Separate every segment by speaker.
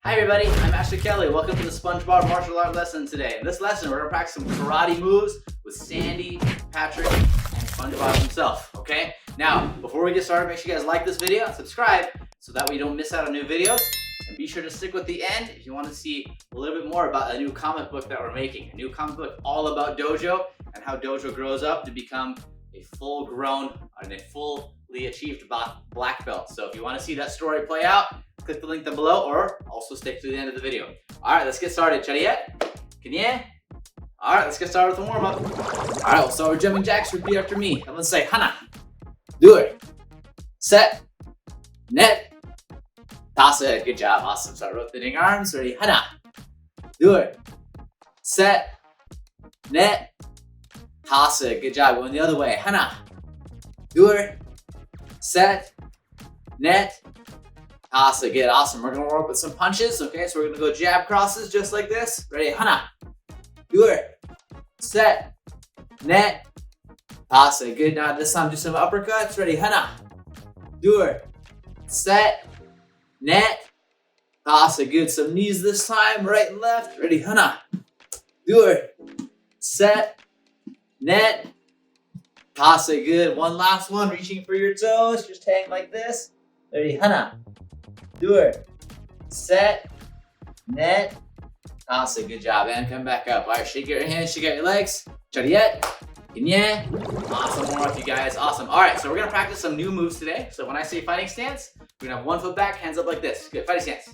Speaker 1: Hi everybody, I'm Ashley Kelly. Welcome to the SpongeBob martial art lesson today. In this lesson, we're going to practice some karate moves with Sandy, Patrick, and SpongeBob himself, okay? Now, before we get started, make sure you guys like this video and subscribe so that way you don't miss out on new videos. And be sure to stick with the end if you want to see a little bit more about a new comic book that we're making. A new comic book all about Dojo and how Dojo grows up to become a full-grown and a fully achieved black belt. So if you want to see that story play out, click the link down below or also stick to the end of the video. All right, let's get started. Chariot? Kanye? All right, let's get started with the warm-up. All right, we'll start with jumping jacks. Repeat after me. Everyone say, Hana. Do it. Set. Net. Toss it. Good job. Awesome. Start rotating arms. Ready? Hana. Do it. Set. Net. Toss it. Good job. Going the other way. Hana. Do it. Set. Net. Toss it. Good. Awesome. We're going to work with some punches. Okay, so we're going to go jab crosses just like this. Ready? Hana. Do it. Set. Net. Toss it. Good. Now this time do some uppercuts. Ready? Hana. Do it. Set. Net. Toss it. Good. Some knees this time. Right and left. Ready? Hana. Do it. Set. Net. Toss it. Good. One last one. Reaching for your toes. Just hang like this. Ready? Hana. Do it. Set. Net. Toss it. Good job. And come back up. All right. Shake your hands. Shake out your legs. Chariot. Kanye. Awesome. Warm up, you guys. Awesome. All right. So we're going to practice some new moves today. So when I say fighting stance, we're going to have 1 foot back, hands up like this. Good. Fighting stance.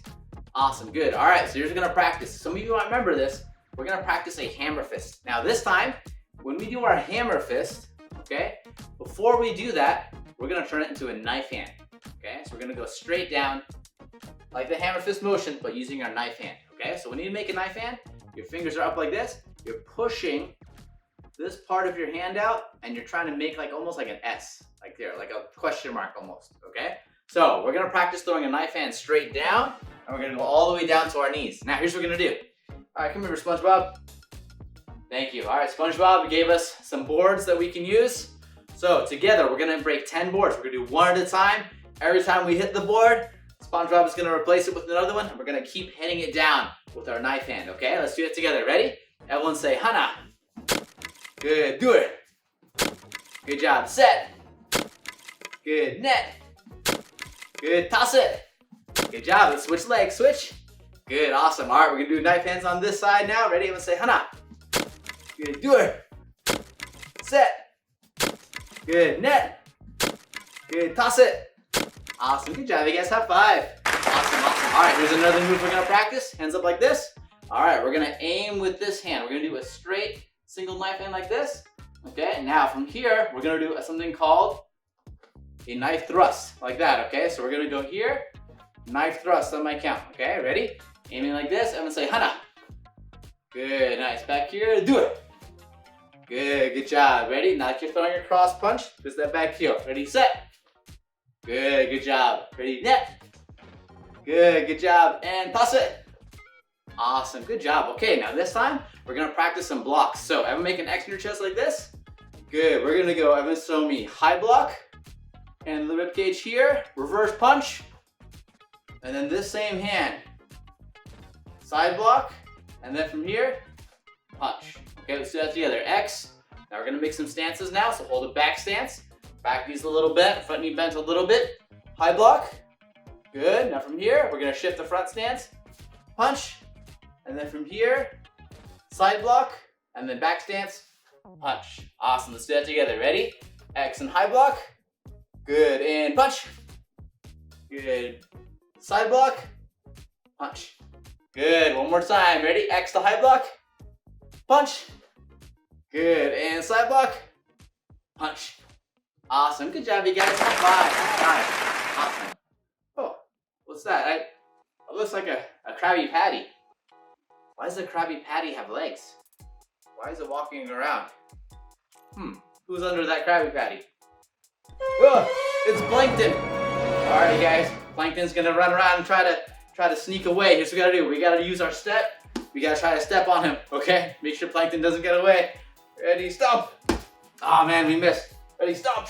Speaker 1: Awesome. Good. All right. So you're going to practice. Some of you might remember this. We're going to practice a hammer fist. Now this time, when we do our hammer fist, okay, before we do that, we're going to turn it into a knife hand. Okay. So we're going to go straight down like the hammer fist motion, but using our knife hand. Okay. So when you make a knife hand, your fingers are up like this. You're pushing this part of your hand out and you're trying to make like almost like an S, like there, like a question mark almost, okay? So we're gonna practice throwing a knife hand straight down and we're gonna go all the way down to our knees. Now here's what we're gonna do. All right, come here, SpongeBob. Thank you. All right, SpongeBob gave us some boards that we can use. So together, we're gonna break 10 boards. We're gonna do one at a time. Every time we hit the board, SpongeBob is gonna replace it with another one and we're gonna keep hitting it down with our knife hand, okay? Let's do it together. Ready? Everyone say, Hana. Good, do it. Good job, set. Good, net. Good, toss it. Good job, let's switch legs, switch. Good, awesome. All right, we're gonna do knife hands on this side now. Ready? Let's say Hana. Good, do it. Set. Good, net. Good, toss it. Awesome, good job, you guys, high five. Awesome, awesome. All right, here's another move we're gonna practice. Hands up like this. All right, we're gonna aim with this hand. We're gonna do a straight single knife hand like this. Okay, now from here, we're gonna do something called a knife thrust, like that, okay? So we're gonna go here, knife thrust on my count, okay? Ready? Aiming like this, I'm gonna say Hana. Good, nice. Back here, do it. Good job. Ready? Now you're throwing your cross punch, twist that back heel. Ready, set. Good job. Ready, net. Good job. And toss it. Awesome, good job. Okay, now this time, we're gonna practice some blocks. So everyone make an X in your chest like this. Good, we're gonna go, everyone show me high block, and the rib cage here, reverse punch, and then this same hand, side block, and then from here, punch. Okay, let's do that together. X, now we're gonna make some stances now, so hold a back stance. Back knee's a little bent, front knee bent a little bit. High block, good. Now from here, we're gonna shift the front stance, punch, and then from here, side block, and then back stance, punch. Awesome, let's do that together. Ready? X and high block. Good, and punch. Good. Side block, punch. Good, one more time. Ready? X to high block, punch. Good, and side block, punch. Awesome, good job, you guys. High five. Awesome. Oh, what's that? It looks like a Krabby Patty. Why does the Krabby Patty have legs? Why is it walking around? Who's under that Krabby Patty? Oh, it's Plankton. All right, guys. Plankton's gonna run around and try to sneak away. Here's what we gotta do. We gotta use our step. We gotta try to step on him, okay? Make sure Plankton doesn't get away. Ready, stomp. Oh man, we missed. Ready, stomp.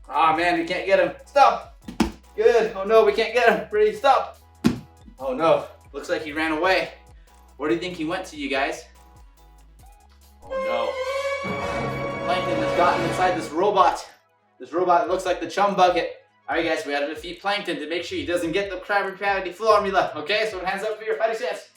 Speaker 1: Oh man, we can't get him. Stomp. Good. Oh no, we can't get him. Ready, stomp. Oh no. Looks like he ran away. Where do you think he went to, you guys? Oh no. Plankton has gotten inside this robot. This robot looks like the chum bucket. Alright guys, we gotta defeat Plankton to make sure he doesn't get the Krabby Patty formula. Okay, so hands up for your fighting stance.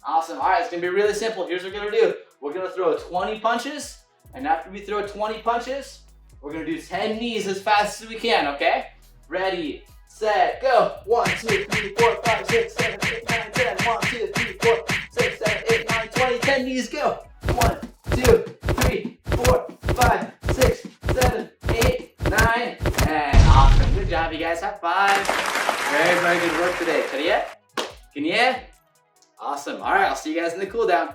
Speaker 1: Awesome. Alright, it's gonna be really simple. Here's what we're gonna do. We're gonna throw 20 punches, and after we throw 20 punches, we're gonna do 10 knees as fast as we can, okay? Ready, set, go. 1, 2, 3, 4, 5, 6, 7, 8, 9, 10. 1, 2, 3, 4, 6, 7, 8, 9, 20. 10 knees, go. 1, 2, 3, 4, 5, 6, 7, 8, 9, and awesome. Good job, you guys. High five. Very, very good work today. Can you? Awesome. All right, I'll see you guys in the cool down.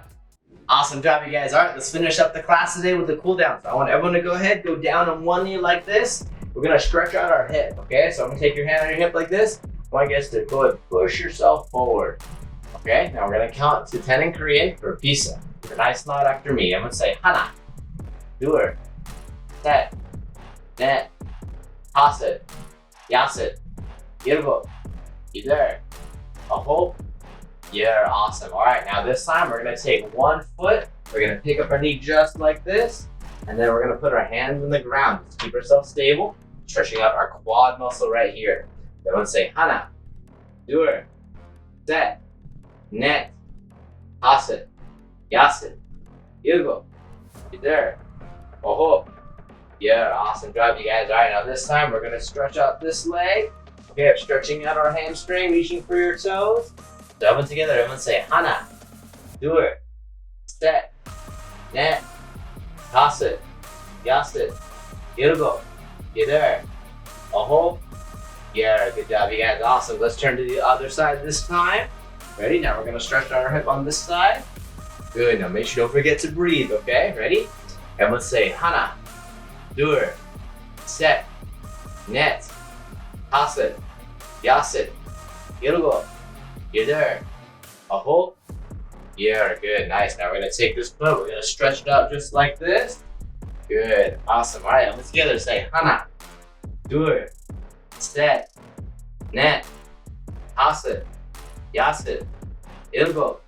Speaker 1: Awesome job, you guys. All right, let's finish up the class today with the cool down. So I want everyone to go ahead, go down on one knee like this. We're gonna stretch out our hip, okay? So I'm gonna take your hand on your hip like this. I want you guys to go ahead and push yourself forward. Okay, now we're gonna count to 10 in Korean for pizza. With a nice nod after me. I'm gonna say 하나, 둘, 셋, 넷, 다섯, 여섯, 일곱, 여덟, 아홉. Yeah, awesome. All right, now this time we're gonna take one foot. We're gonna pick up our knee just like this, and then we're gonna put our hands on the ground. Just keep ourselves stable, stretching out our quad muscle right here. Then we'll say 하나, 둘, 셋, 넷, 다섯, 여섯, 일곱, 여덟, 아홉. Yeah, awesome job, you guys. All right, now this time we're gonna stretch out this leg. Okay, stretching out our hamstring, reaching for your toes. So everyone together, everyone say 하나, 둘, 셋, 넷, 다섯, 여섯, 일곱, 여덟, 아홉. Yeah, good job, you guys. Awesome. Let's turn to the other side this time. Ready? Now we're gonna stretch our hip on this side. Good. Now make sure don't forget to breathe. Okay, ready? And let's say 하나, 둘, 셋, 넷, 다섯, 여섯, 일곱, 여덟, 아홉. Yeah, good, nice. Now we're gonna take this foot, we're gonna stretch it out just like this. Good, awesome. All right, let's together say 하나, 둘, 셋, 넷, 다섯, 여섯, 일곱,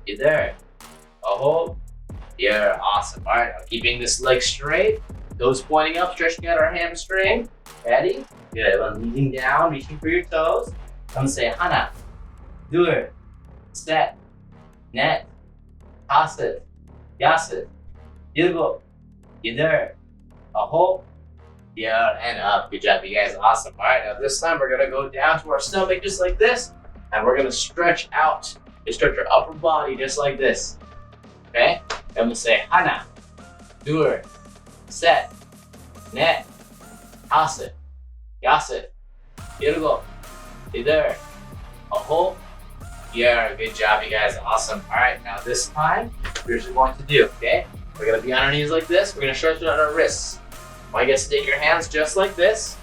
Speaker 1: 여덟, 아홉. Yeah, awesome. All right, now keeping this leg straight, toes pointing up, stretching out our hamstring. Ready? Good. I'm leaning down, reaching for your toes. I'm gonna say 하나, 둘, 셋, 넷, 다섯, 여섯, 일곱, 여덟, 아홉. Yeah, and up. Good job, you guys. Awesome. All right, now this time we're gonna go down to our stomach just like this, and we're gonna stretch out. Stretch our upper body just like this. Okay? I'm gonna say 하나, 둘, 셋, 넷, 다섯, 여섯, 일곱, 여덟, 아홉. Yeah, good job, you guys. Awesome. All right, now this time, here's what we're going to do, okay? We're gonna be on our knees like this. We're gonna stretch out our wrists. I want you guys to take your hands just like this.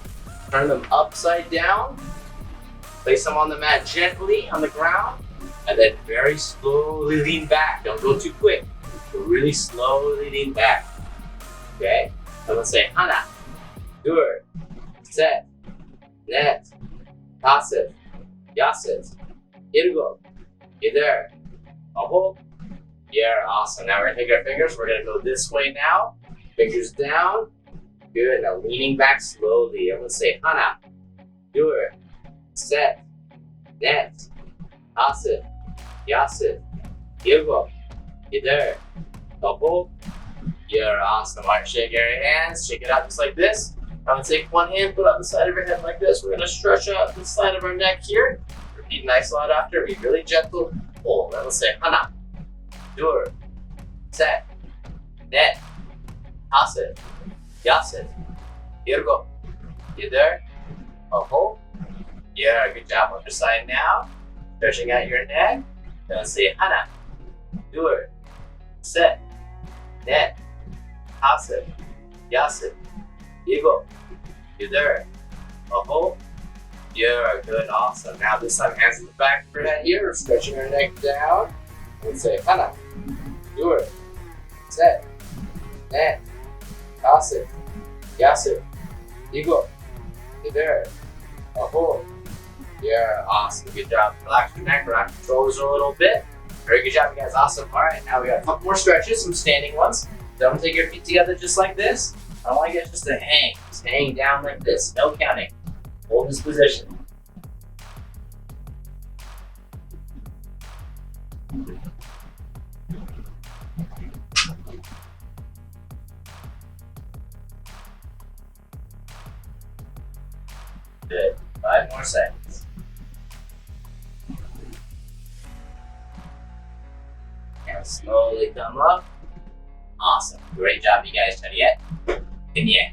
Speaker 1: Turn them upside down. Place them on the mat gently on the ground. And then very slowly lean back. Don't go too quick. Really slowly lean back. Okay? And let's say 하나, 둘, 셋, 넷, 다섯, 여섯, 일곱, 여덟, 아홉. Yeah, awesome. Now we're gonna take our fingers. We're gonna go this way now. Fingers down. Good. Now leaning back slowly. I'm gonna say 하나, 둘, 셋, 넷, 다섯, 여섯, 일곱, 여덟, 아홉. You're awesome. All right, shake your hands. Shake it out just like this. I'm gonna take one hand, put it on the side of your head like this. We're gonna stretch out the side of our neck here. Repeat nice loud after. Be really gentle. Pull. Then let's say 하나, 둘, 셋, 넷, 다섯, 여섯, 일곱, 여덟, 아홉. Yeah, good job. Other side now. Stretching out your neck. Then let's say 하나, 둘, 셋, 넷, 다섯, 여섯, 일곱, 여덟, 아홉. Yeah, good, awesome. Now this time, hands in the back of your head here. We're stretching our neck down. Let's say 하나, 둘, 셋, 넷, 다섯, 여섯, 일곱, 여덟, 아홉. Yeah, awesome. Good job. Relax your neck, relax your shoulders a little bit. Very good job, you guys. Awesome. All right, now we got a couple more stretches, some standing ones. Don't take your feet together just like this. I want you guys just to hang. Just hang down like this. No counting. Hold this position. Good. 5 more seconds. And slowly come up. Awesome. Great job, you guys. Ready yet? And yeah.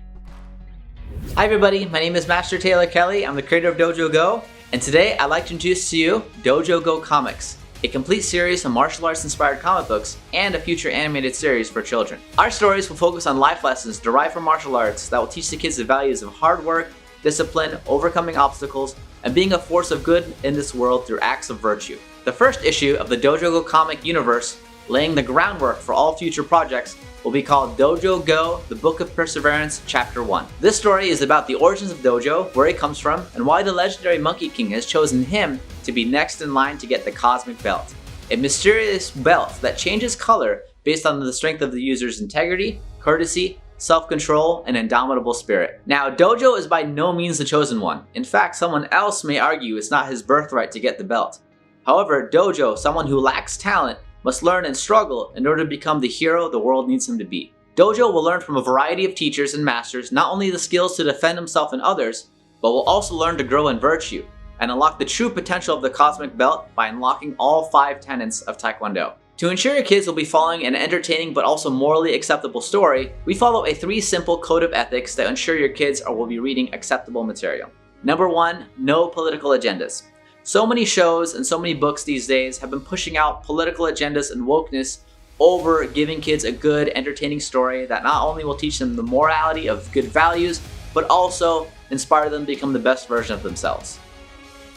Speaker 1: Hi everybody, my name is Master Taylor Kelly. I'm the creator of Dojo Go, and today I'd like to introduce to you Dojo Go Comics, a complete series of martial arts inspired comic books and a future animated series for children. Our stories will focus on life lessons derived from martial arts that will teach the kids the values of hard work, discipline, overcoming obstacles, and being a force of good in this world through acts of virtue. The first issue of the Dojo Go comic universe, laying the groundwork for all future projects, will be called Dojo Go, The Book of Perseverance, Chapter 1. This story is about the origins of Dojo, where he comes from, and why the legendary Monkey King has chosen him to be next in line to get the Cosmic Belt. A mysterious belt that changes color based on the strength of the user's integrity, courtesy, self-control, and indomitable spirit. Now, Dojo is by no means the chosen one. In fact, someone else may argue it's not his birthright to get the belt. However, Dojo, someone who lacks talent, must learn and struggle in order to become the hero the world needs him to be. Dojo will learn from a variety of teachers and masters not only the skills to defend himself and others, but will also learn to grow in virtue and unlock the true potential of the Cosmic Belt by unlocking all 5 tenets of Taekwondo. To ensure your kids will be following an entertaining but also morally acceptable story, we follow a 3 simple code of ethics that ensure your kids will be reading acceptable material. Number 1, no political agendas. So many shows and so many books these days have been pushing out political agendas and wokeness over giving kids a good, entertaining story that not only will teach them the morality of good values, but also inspire them to become the best version of themselves.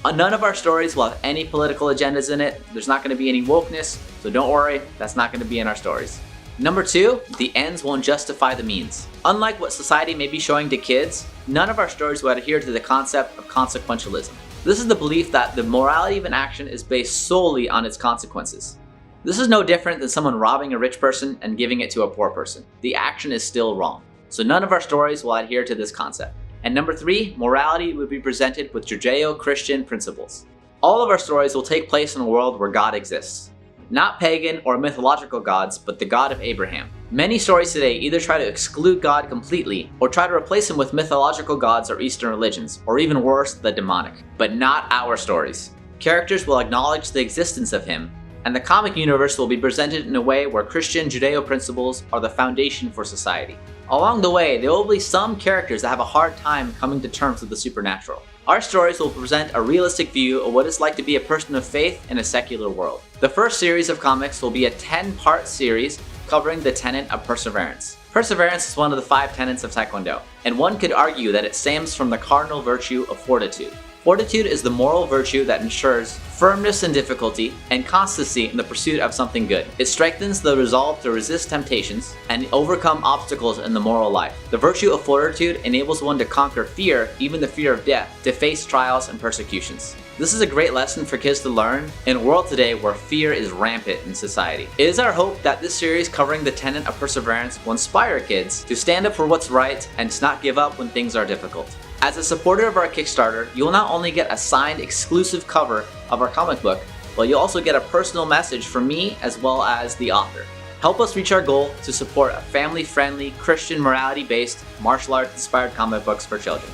Speaker 1: None of our stories will have any political agendas in it. There's not going to be any wokeness, so don't worry, that's not going to be in our stories. Number 2, the ends won't justify the means. Unlike what society may be showing to kids, none of our stories will adhere to the concept of consequentialism. This is the belief that the morality of an action is based solely on its consequences. This is no different than someone robbing a rich person and giving it to a poor person. The action is still wrong. So none of our stories will adhere to this concept. And number 3, morality will be presented with Judeo-Christian principles. All of our stories will take place in a world where God exists. Not pagan or mythological gods, but the God of Abraham. Many stories today either try to exclude God completely or try to replace him with mythological gods or Eastern religions, or even worse, the demonic. But not our stories. Characters will acknowledge the existence of him, and the comic universe will be presented in a way where Christian Judeo principles are the foundation for society. Along the way, there will be some characters that have a hard time coming to terms with the supernatural. Our stories will present a realistic view of what it's like to be a person of faith in a secular world. The first series of comics will be a 10-part series covering the tenet of perseverance. Perseverance is one of the 5 tenets of Taekwondo, and one could argue that it stems from the cardinal virtue of fortitude. Fortitude is the moral virtue that ensures firmness in difficulty and constancy in the pursuit of something good. It strengthens the resolve to resist temptations and overcome obstacles in the moral life. The virtue of fortitude enables one to conquer fear, even the fear of death, to face trials and persecutions. This is a great lesson for kids to learn in a world today where fear is rampant in society. It is our hope that this series covering the tenet of perseverance will inspire kids to stand up for what's right and to not give up when things are difficult. As a supporter of our Kickstarter, you will not only get a signed exclusive cover of our comic book, but you'll also get a personal message from me as well as the author. Help us reach our goal to support a family-friendly, Christian morality-based, martial arts-inspired comic books for children.